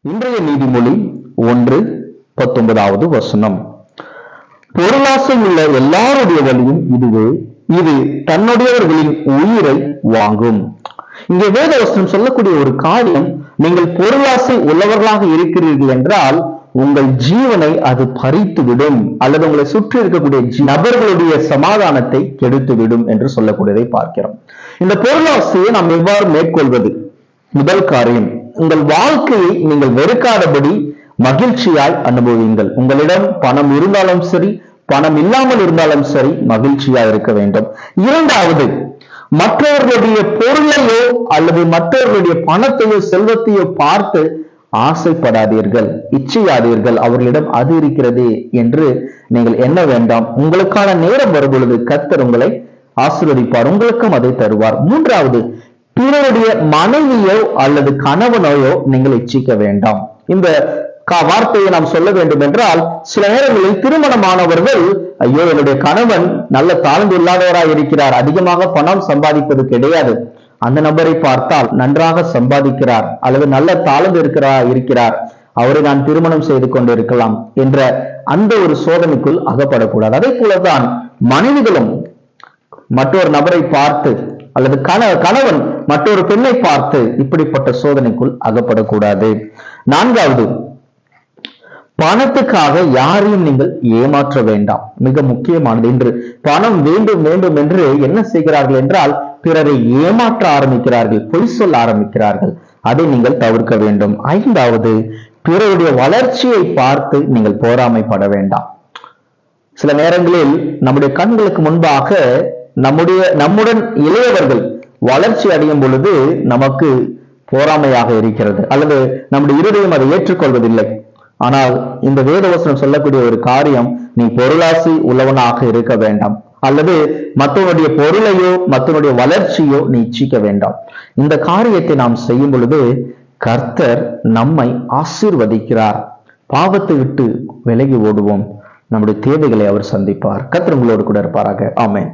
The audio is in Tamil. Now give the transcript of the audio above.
இன்றைய நீதிமொழி 1:19. பொருளாசை உள்ள எல்லாருடைய வழியும் இதுவே, இது தன்னுடையவர்களின் உயிரை வாங்கும். இங்கே வேதவசனம் சொல்லக்கூடிய ஒரு காரியம், நீங்கள் பொருளாசை உள்ளவர்களாக இருக்கிறீர்கள் என்றால் உங்கள் ஜீவனை அது பறித்துவிடும், அல்லது உங்களை சுற்றி இருக்கக்கூடிய நபர்களுடைய சமாதானத்தை கெடுத்துவிடும் என்று சொல்லக்கூடியதை பார்க்கிறோம். இந்த பொருளாசையை நாம் எவ்வாறு மேற்கொள்வது? முதல் காரியம், உங்கள் வாழ்க்கையை நீங்கள் வெறுக்காதபடி மகிழ்ச்சியாய் அனுபவியுங்கள். உங்களிடம் பணம் இருந்தாலும் சரி, பணம் இல்லாமல் இருந்தாலும் சரி, மகிழ்ச்சியாக இருக்க வேண்டும். இரண்டாவது, மற்றவர்களுடைய பொருளையோ அல்லது மற்றவர்களுடைய பணத்தையோ செல்வத்தையோ பார்த்து ஆசைப்படாதீர்கள், இச்சையாதீர்கள். அவர்களிடம் அது இருக்கிறதே என்று நீங்கள் எண்ண வேண்டாம். உங்களுக்கான நேரம் வரும் பொழுது கர்த்தர் உங்களை ஆசீர்வதிப்பார், உங்களுக்கும் அதை தருவார். மூன்றாவது, பிறருடைய மனைவியோ அல்லது கணவனையோ நீங்கள் இச்சிக்க வேண்டாம். இந்த வார்த்தையை நாம் சொல்ல வேண்டும் என்றால், சில நேரங்களில் திருமணமானவர்கள், ஐயோ என்னுடைய கணவன் நல்ல தாழ்ந்து இல்லாதவராய் இருக்கிறார், அதிகமாக பணம் சம்பாதிப்பது கிடையாது, அந்த நபரை பார்த்தால் நன்றாக சம்பாதிக்கிறார் அல்லது நல்ல தாழ்ந்து இருக்கிறார், அவரை நான் திருமணம் செய்து கொண்டு இருக்கலாம் என்ற அந்த ஒரு சோதனைக்குள் அகப்படக்கூடாது. அதே போலதான் மனைவிகளும் மற்றொரு நபரை பார்த்து அல்லது கணவன் மற்றொரு பெண்ணை பார்த்து இப்படிப்பட்ட சோதனைக்குள் அகப்படக்கூடாது. நான்காவது, பணத்துக்காக யாரையும் நீங்கள் ஏமாற்ற வேண்டாம். மிக முக்கியமானது. இன்று பணம் வேண்டும் வேண்டும் என்று என்ன செய்கிறார்கள் என்றால், பிறரை ஏமாற்ற ஆரம்பிக்கிறார்கள், பொய் சொல்ல ஆரம்பிக்கிறார்கள். அதை நீங்கள் தவிர்க்க வேண்டும். ஐந்தாவது, பிறருடைய வளர்ச்சியை பார்த்து நீங்கள் பொறாமைப்பட வேண்டாம். சில நேரங்களில் நம்முடைய கண்களுக்கு முன்பாக நம்முடன் இளையவர்கள் வளர்ச்சி அடையும் பொழுது நமக்கு பொறாமையாக இருக்கிறது, அல்லது நம்முடைய இருதயம் அதை ஏற்றுக்கொள்வதில்லை. ஆனால் இந்த வேதவசனம் சொல்லக்கூடிய ஒரு காரியம், நீ பொருளாசை உள்ளவனாக இருக்க வேண்டாம், அல்லது மற்றவனுடைய பொருளையோ மற்றவனுடைய வளர்ச்சியோ நீ இச்சிக்க வேண்டாம். இந்த காரியத்தை நாம் செய்யும் பொழுது கர்த்தர் நம்மை ஆசீர்வதிக்கிறார். பாவத்தை விட்டு விலகி ஓடுவோம், நம்முடைய தேவைகளை அவர் சந்திப்பார். கர்த்தர் உங்களோடு கூட இருப்பாராக. ஆமென்.